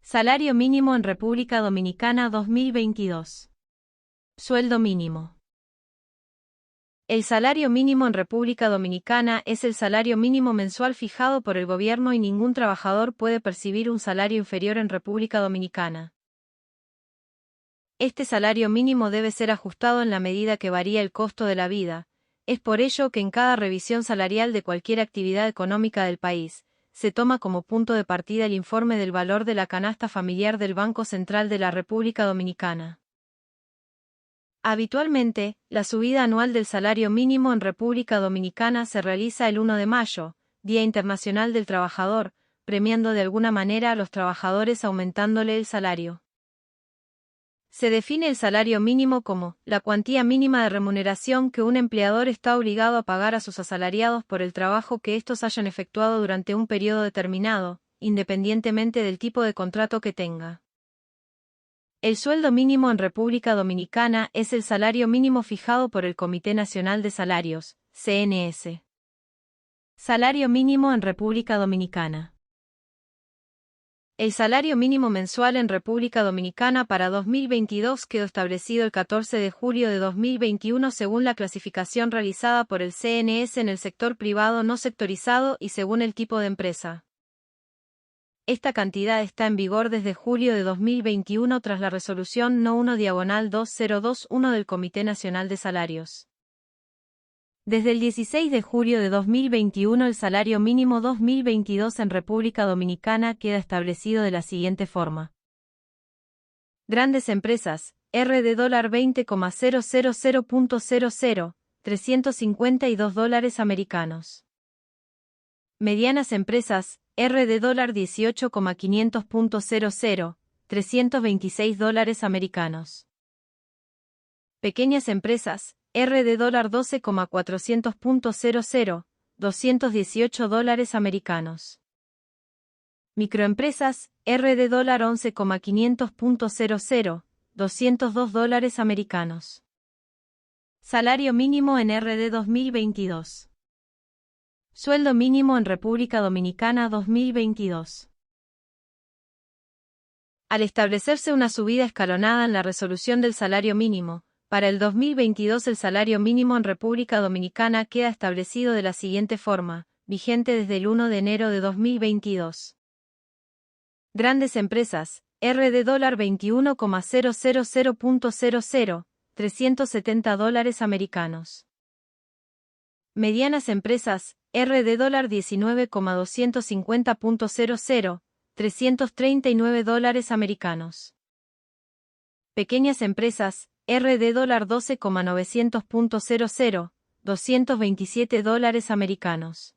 Salario mínimo en República Dominicana 2022. Sueldo mínimo. El salario mínimo en República Dominicana es el salario mínimo mensual fijado por el gobierno y ningún trabajador puede percibir un salario inferior en República Dominicana. Este salario mínimo debe ser ajustado en la medida que varía el costo de la vida. Es por ello que en cada revisión salarial de cualquier actividad económica del país, se toma como punto de partida el informe del valor de la canasta familiar del Banco Central de la República Dominicana. Habitualmente, la subida anual del salario mínimo en República Dominicana se realiza el 1 de mayo, Día Internacional del Trabajador, premiando de alguna manera a los trabajadores aumentándole el salario. Se define el salario mínimo como la cuantía mínima de remuneración que un empleador está obligado a pagar a sus asalariados por el trabajo que estos hayan efectuado durante un periodo determinado, independientemente del tipo de contrato que tenga. El sueldo mínimo en República Dominicana es el salario mínimo fijado por el Comité Nacional de Salarios, CNS. Salario mínimo en República Dominicana. El salario mínimo mensual en República Dominicana para 2022 quedó establecido el 14 de julio de 2021 según la clasificación realizada por el CNS en el sector privado no sectorizado y según el tipo de empresa. Esta cantidad está en vigor desde julio de 2021 tras la resolución No. 1/2021 del Comité Nacional de Salarios. Desde el 16 de julio de 2021 el salario mínimo 2022 en República Dominicana queda establecido de la siguiente forma. Grandes empresas, RD $20,000.00, $352 americanos. Medianas empresas, RD $18,500.00, $326 americanos. Pequeñas empresas, RD $12,400.00, $218 americanos. Microempresas, RD $11,500.00, $202 americanos. Salario mínimo en RD 2022. Sueldo mínimo en República Dominicana 2022. Al establecerse una subida escalonada en la resolución del salario mínimo, para el 2022 el salario mínimo en República Dominicana queda establecido de la siguiente forma, vigente desde el 1 de enero de 2022. Grandes empresas, RD $21,000.00, $370 americanos. Medianas empresas, RD $19,250.00, $339 americanos. Pequeñas empresas, RD $12,900.00, $227 americanos.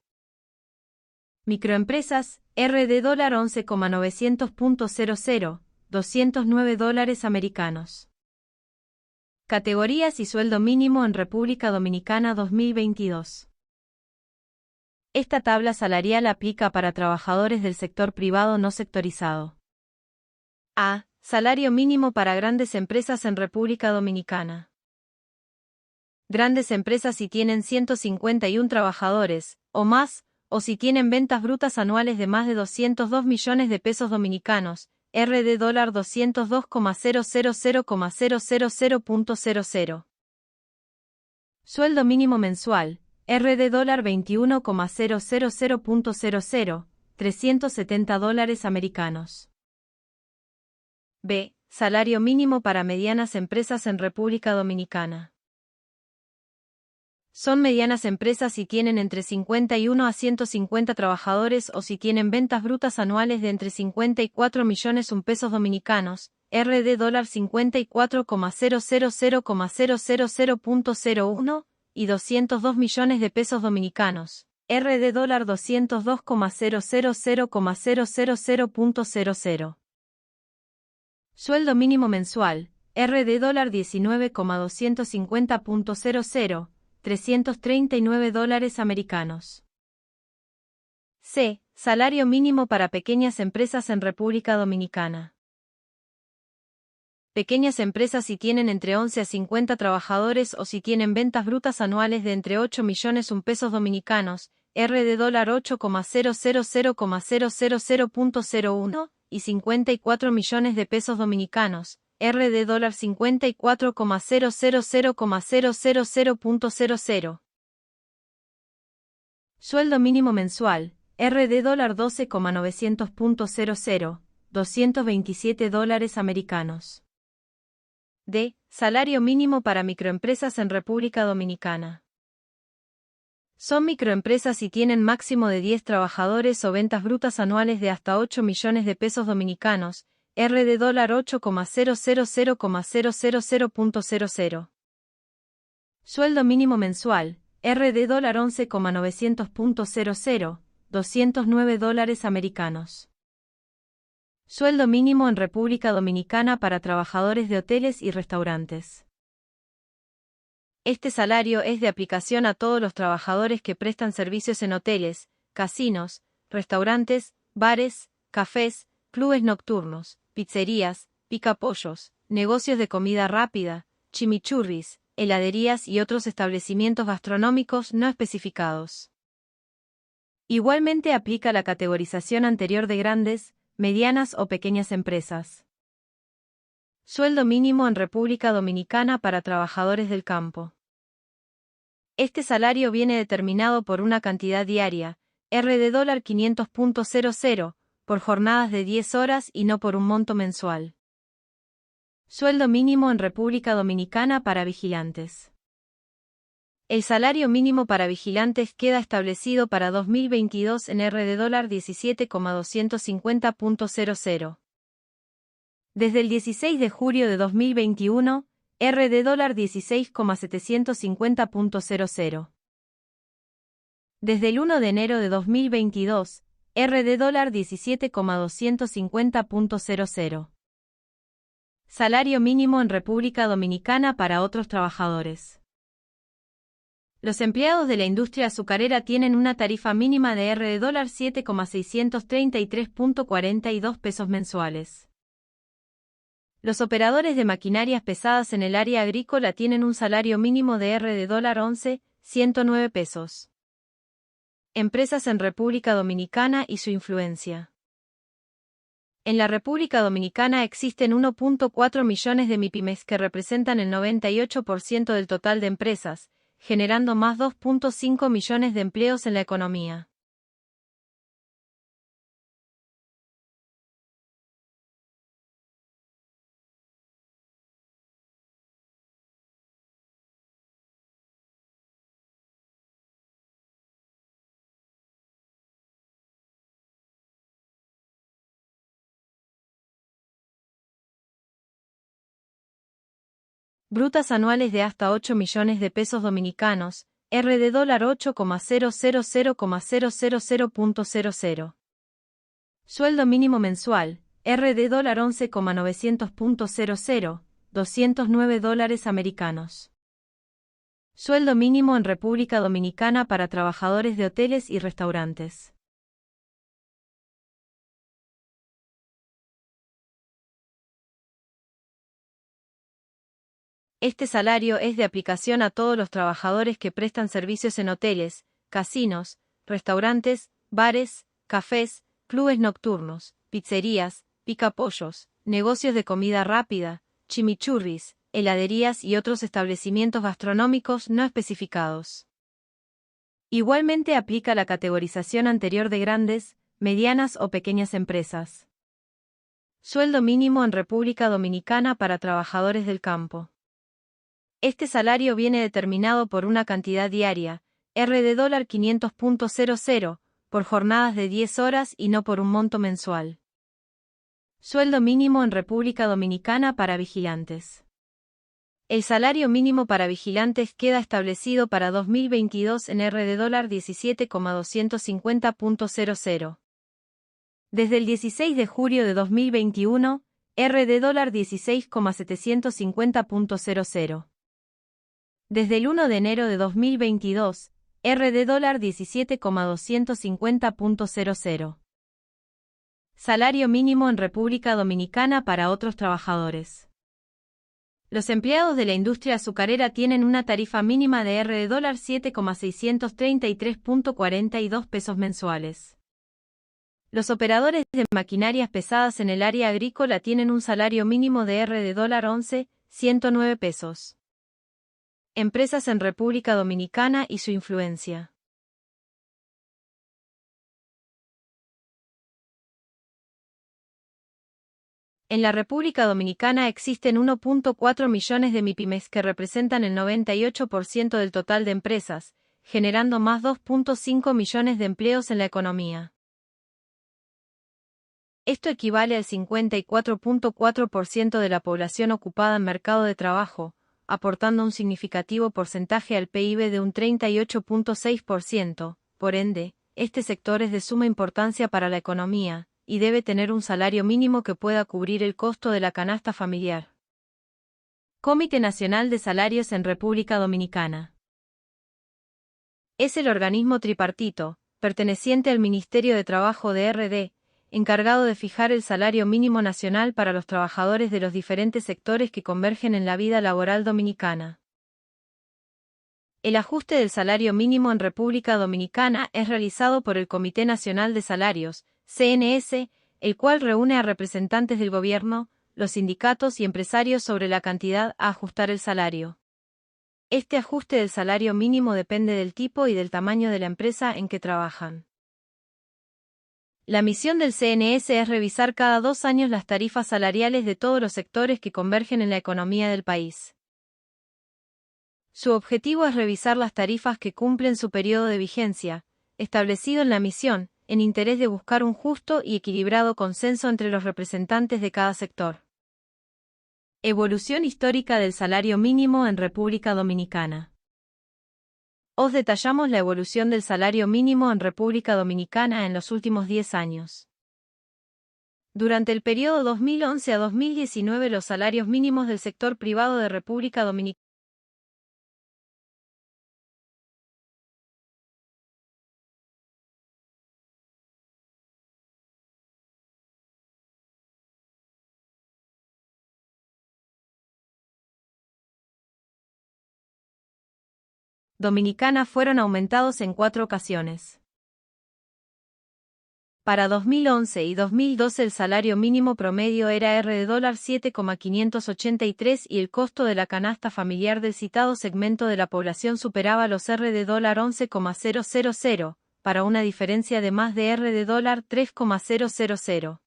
Microempresas, RD $11,900.00, $209 americanos. Categorías y sueldo mínimo en República Dominicana 2022. Esta tabla salarial aplica para trabajadores del sector privado no sectorizado. A. Salario mínimo para grandes empresas en República Dominicana. Grandes empresas si tienen 151 trabajadores, o más, o si tienen ventas brutas anuales de más de 202 millones de pesos dominicanos, RD $202,000,000.00. Sueldo mínimo mensual, RD $21,000.00, $370 americanos. B. Salario mínimo para medianas empresas en República Dominicana. Son medianas empresas si tienen entre 51 a 150 trabajadores o si tienen ventas brutas anuales de entre 54 millones pesos dominicanos, RD $54,000,000.01 y 202 millones de pesos dominicanos, RD $202,000,000.00. Sueldo mínimo mensual, RD $19,250.00, $339 americanos. C. Salario mínimo para pequeñas empresas en República Dominicana. Pequeñas empresas si tienen entre 11 a 50 trabajadores o si tienen ventas brutas anuales de entre 8 millones pesos dominicanos, RD $8,000,000.00.01 y 54 millones de pesos dominicanos, RD dólar 54,000,000.00. Sueldo mínimo mensual, RD dólar 12,900.00, $227 americanos. D. Salario mínimo para microempresas en República Dominicana. Son microempresas y tienen máximo de 10 trabajadores o ventas brutas anuales de hasta 8 millones de pesos dominicanos, RD dólar 8,000,000.00. Sueldo mínimo mensual, RD dólar 11,900.00, $209 americanos. Sueldo mínimo en República Dominicana para trabajadores de hoteles y restaurantes. Este salario es de aplicación a todos los trabajadores que prestan servicios en hoteles, casinos, restaurantes, bares, cafés, clubes nocturnos, pizzerías, picapollos, negocios de comida rápida, chimichurris, heladerías y otros establecimientos gastronómicos no especificados. Igualmente aplica la categorización anterior de grandes, medianas o pequeñas empresas. Sueldo mínimo en República Dominicana para trabajadores del campo. Este salario viene determinado por una cantidad diaria, RD dólar 500.00, por jornadas de 10 horas y no por un monto mensual. Sueldo mínimo en República Dominicana para vigilantes. El salario mínimo para vigilantes queda establecido para 2022 en RD dólar 17,250.00. Desde el 16 de julio de 2021, RD dólar 16,750.00. Desde el 1 de enero de 2022, RD dólar 17,250.00. Salario mínimo en República Dominicana para otros trabajadores. Los empleados de la industria azucarera tienen una tarifa mínima de RD dólar 7,633.42 pesos mensuales. Los operadores de maquinarias pesadas en el área agrícola tienen un salario mínimo de RD dólar 11,109 pesos. Empresas en República Dominicana y su influencia. En la República Dominicana existen 1.4 millones de MIPYMES que representan el 98% del total de empresas, generando más 2.5 millones de empleos en la economía. Brutas anuales de hasta 8 millones de pesos dominicanos, RD dólar 8,000,000.00. Sueldo mínimo mensual, RD dólar 11,900.00, $209 americanos. Sueldo mínimo en República Dominicana para trabajadores de hoteles y restaurantes. Este salario es de aplicación a todos los trabajadores que prestan servicios en hoteles, casinos, restaurantes, bares, cafés, clubes nocturnos, pizzerías, picapollos, negocios de comida rápida, chimichurris, heladerías y otros establecimientos gastronómicos no especificados. Igualmente aplica la categorización anterior de grandes, medianas o pequeñas empresas. Sueldo mínimo en República Dominicana para trabajadores del campo. Este salario viene determinado por una cantidad diaria, RD dólar 500.00, por jornadas de 10 horas y no por un monto mensual. Sueldo mínimo en República Dominicana para vigilantes. El salario mínimo para vigilantes queda establecido para 2022 en RD dólar 17,250.00. Desde el 16 de julio de 2021, RD dólar 16,750.00. Desde el 1 de enero de 2022, RD dólar 17,250.00. Salario mínimo en República Dominicana para otros trabajadores. Los empleados de la industria azucarera tienen una tarifa mínima de RD dólar 7,633.42 pesos mensuales. Los operadores de maquinarias pesadas en el área agrícola tienen un salario mínimo de $11,109 pesos. Empresas en República Dominicana y su influencia. En la República Dominicana existen 1.4 millones de MIPYMES que representan el 98% del total de empresas, generando más 2.5 millones de empleos en la economía. Esto equivale al 54.4% de la población ocupada en mercado de trabajo, aportando un significativo porcentaje al PIB de un 38.6%. Por ende, este sector es de suma importancia para la economía, y debe tener un salario mínimo que pueda cubrir el costo de la canasta familiar. Comité Nacional de Salarios en República Dominicana. Es el organismo tripartito, perteneciente al Ministerio de Trabajo de RD, encargado de fijar el salario mínimo nacional para los trabajadores de los diferentes sectores que convergen en la vida laboral dominicana. El ajuste del salario mínimo en República Dominicana es realizado por el Comité Nacional de Salarios, CNS, el cual reúne a representantes del gobierno, los sindicatos y empresarios sobre la cantidad a ajustar el salario. Este ajuste del salario mínimo depende del tipo y del tamaño de la empresa en que trabajan. La misión del CNS es revisar cada 2 años las tarifas salariales de todos los sectores que convergen en la economía del país. Su objetivo es revisar las tarifas que cumplen su periodo de vigencia, establecido en la misión, en interés de buscar un justo y equilibrado consenso entre los representantes de cada sector. Evolución histórica del salario mínimo en República Dominicana. Os detallamos la evolución del salario mínimo en República Dominicana en los últimos 10 años. Durante el periodo 2011 a 2019 los salarios mínimos del sector privado de República Dominicana fueron aumentados en 4 ocasiones. Para 2011 y 2012 el salario mínimo promedio era de $7,583 y el costo de la canasta familiar del citado segmento de la población superaba los de $11,000, para una diferencia de más de $3,000.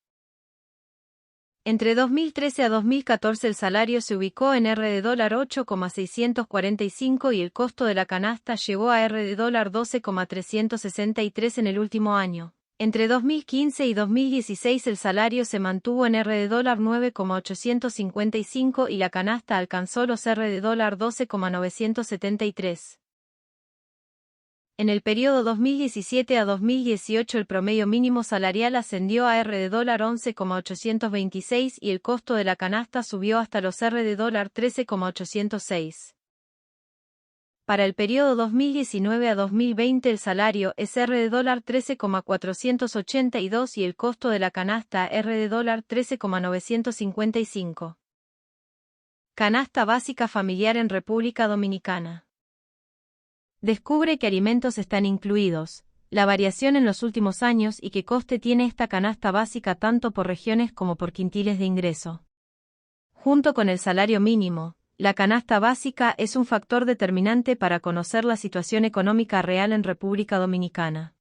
Entre 2013 a 2014 el salario se ubicó en $8,645 y el costo de la canasta llegó a $12,363 en el último año. Entre 2015 y 2016 el salario se mantuvo en $9,855 y la canasta alcanzó los $12,973. En el periodo 2017 a 2018 el promedio mínimo salarial ascendió a $11,826 y el costo de la canasta subió hasta los $13,806. Para el periodo 2019 a 2020 el salario es $13,482 y el costo de la canasta $13,955. Canasta básica familiar en República Dominicana. Descubre qué alimentos están incluidos, la variación en los últimos años y qué coste tiene esta canasta básica tanto por regiones como por quintiles de ingreso. Junto con el salario mínimo, la canasta básica es un factor determinante para conocer la situación económica real en República Dominicana.